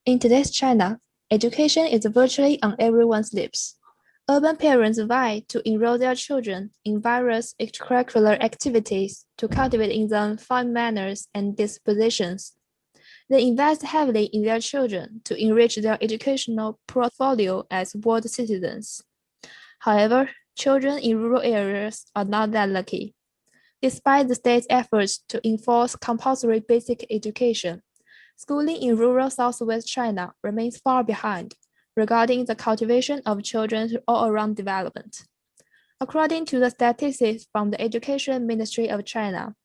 In today's China, education is virtually on everyone's lips. Urban parents vie to enroll their children in various extracurricular activities to cultivate in them fine manners and dispositions. They invest heavily in their children to enrich their educational portfolio as world citizens. However, children in rural areas are not that lucky. Despite the state's efforts to enforce compulsory basic education, schooling in rural southwest China remains far behind regarding the cultivation of children's all-around development. According to the statistics from the Education Ministry of China,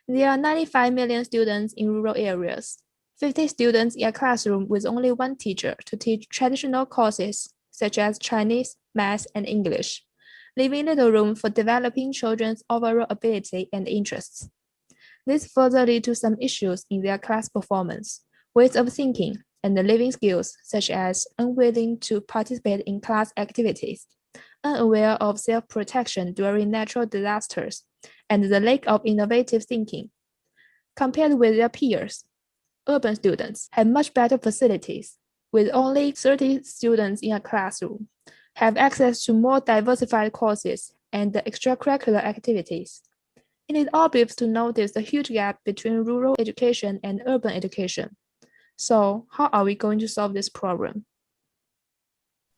there are 95 million students in rural areas, 50 students in a classroom with only one teacher to teach traditional courses such as Chinese, math, and English, leaving little room for developing children's overall ability and interests. This further leads to some issues in their class performance, ways of thinking, and the living skills such as unwilling to participate in class activities, unaware of self-protection during natural disasters, and the lack of innovative thinking. Compared with their peers, urban students have much better facilities, with only 30 students in a classroom, have access to more diversified courses and extracurricular activities. It is obvious to notice the huge gap between rural education and urban education. So, how are we going to solve this problem?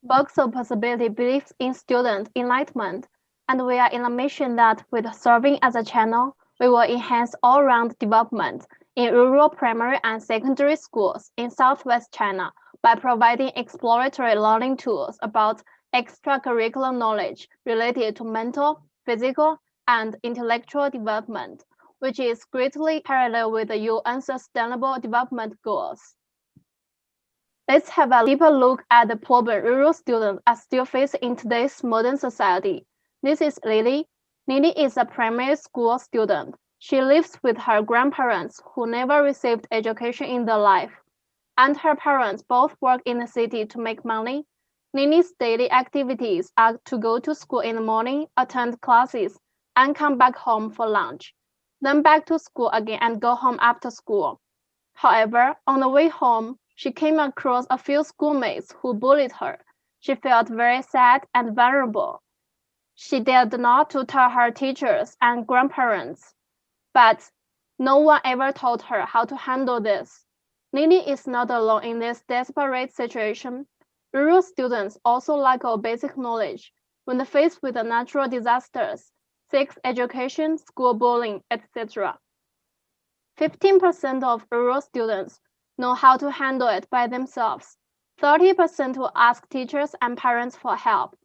Box of Possibility believes in student enlightenment, and we are in a mission that with serving as a channel, we will enhance all-round development in rural primary and secondary schools in southwest China by providing exploratory learning tools about extracurricular knowledge related to mental, physical, and intellectual development, which is greatly parallel with the UN Sustainable Development Goals. Let's have a deeper look at the problem rural students are still facing in today's modern society. This is Lily. Lily is a primary school student. She lives with her grandparents who never received education in their life, and her parents both work in the city to make money. Lily's daily activities are to go to school in the morning, attend classes, and come back home for lunch, then back to school again and go home after school. However, on the way home, she came across a few schoolmates who bullied her. She felt very sad and vulnerable. She dared not to tell her teachers and grandparents, but no one ever told her how to handle this. Lily is not alone in this desperate situation. Rural students also lack of basic knowledge when faced with the natural disasters, sex education, school bullying, etc. 15% of rural students know how to handle it by themselves. 30% will ask teachers and parents for help,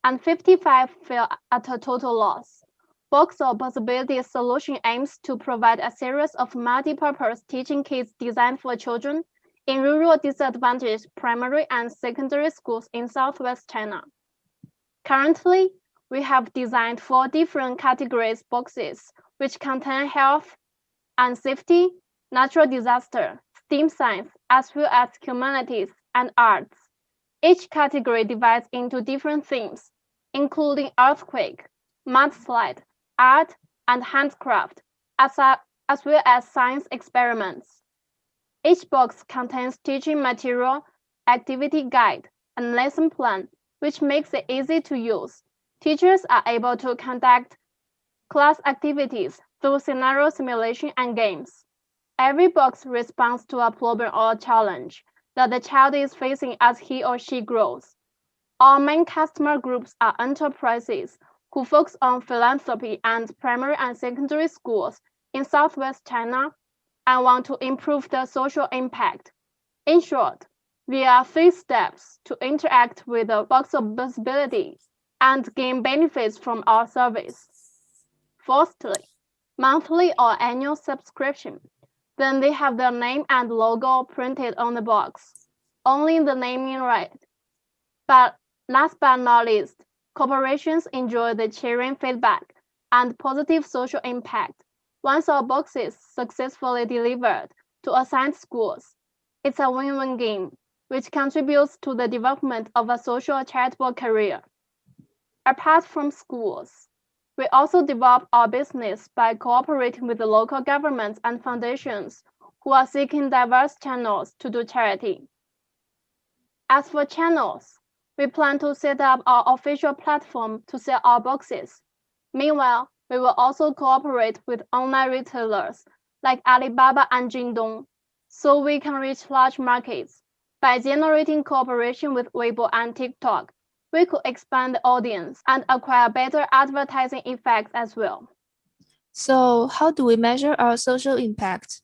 and 55% feel at a total loss. Box of Possibilities solution aims to provide a series of multi-purpose teaching kits designed for children in rural disadvantaged primary and secondary schools in southwest China. Currently, we have designed 4 different categories boxes, which contain health and safety, natural disaster, STEAM science, as well as humanities and arts. Each category divides into different themes, including earthquake, mudslide, art, and handcraft, as well as science experiments. Each box contains teaching material, activity guide, and lesson plan, which makes it easy to use. Teachers are able to conduct class activities through scenario simulation and games. Every box responds to a problem or a challenge that the child is facing as he or she grows. Our main customer groups are enterprises who focus on philanthropy and primary and secondary schools in southwest China and want to improve the social impact. In short, there are 3 steps to interact with the box of possibilities and gain benefits from our service. Firstly, monthly or annual subscription. Then they have their name and logo printed on the box, only the naming right. But last but not least, corporations enjoy the cheering feedback and positive social impact once our boxes successfully delivered to assigned schools. It's a win-win game, which contributes to the development of a social charitable career. Apart from schools, we also develop our business by cooperating with the local governments and foundations who are seeking diverse channels to do charity. As for channels, we plan to set up our official platform to sell our boxes. Meanwhile, we will also cooperate with online retailers like Alibaba and Jingdong, so we can reach large markets. By generating cooperation with Weibo and TikTok, we could expand the audience and acquire better advertising effects as well. So, how do we measure our social impact?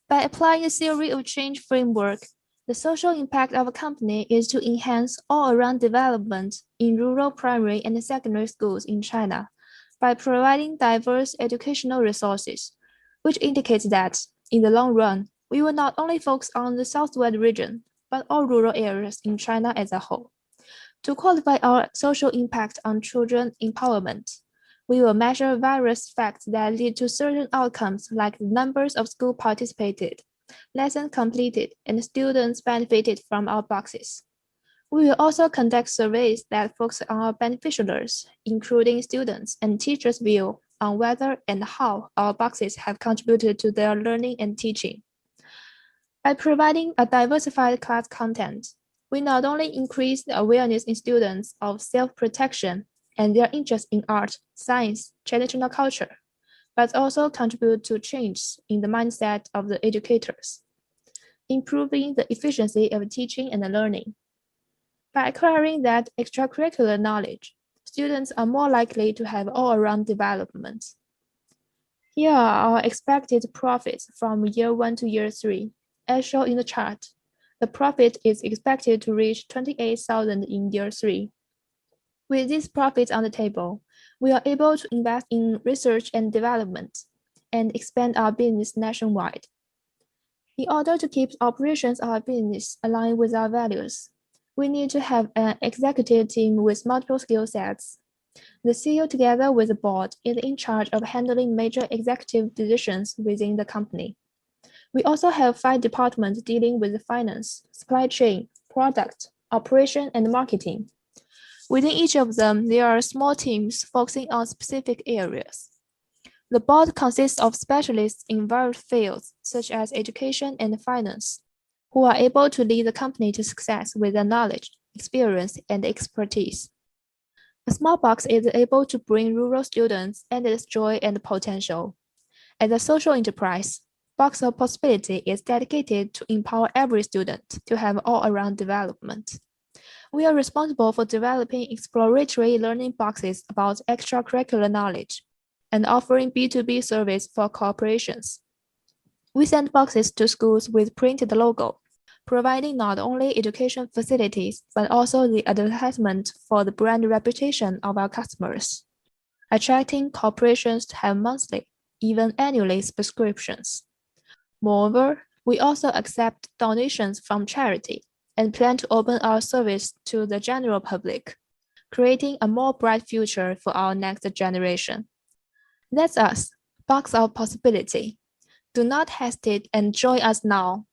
By applying a theory of change framework, the social impact of a company is to enhance all-around development in rural primary and secondary schools in China by providing diverse educational resources, which indicates that, in the long run, we will not only focus on the southwest region, but all rural areas in China as a whole. To qualify our social impact on children empowerment, we will measure various facts that lead to certain outcomes like the numbers of schools participated, lessons completed, and students benefited from our boxes. We will also conduct surveys that focus on our beneficiaries, including students and teachers' view on whether and how our boxes have contributed to their learning and teaching. By providing a diversified class content, we not only increase the awareness in students of self-protection and their interest in art, science, traditional culture, but also contribute to change in the mindset of the educators, improving the efficiency of teaching and learning. By acquiring that extracurricular knowledge, students are more likely to have all-around development. Here are our expected profits from year 1 to year 3, as shown in the chart. The profit is expected to reach 28,000 in year 3. With these profits on the table, we are able to invest in research and development and expand our business nationwide. In order to keep operations of our business aligned with our values, we need to have an executive team with multiple skill sets. The CEO, together with the board, is in charge of handling major executive decisions within the company. We also have 5 departments dealing with finance, supply chain, product, operation, and marketing. Within each of them, there are small teams focusing on specific areas. The board consists of specialists in various fields, such as education and finance, who are able to lead the company to success with their knowledge, experience, and expertise. A small box is able to bring rural students endless joy and potential. As a social enterprise, Box of Possibility is dedicated to empower every student to have all-around development. We are responsible for developing exploratory learning boxes about extracurricular knowledge and offering B2B service for corporations. We send boxes to schools with printed logo, providing not only education facilities, but also the advertisement for the brand reputation of our customers, attracting corporations to have monthly, even annually subscriptions. Moreover, we also accept donations from charity and plan to open our service to the general public, creating a more bright future for our next generation. That's us, Box of Possibility. Do not hesitate and join us now.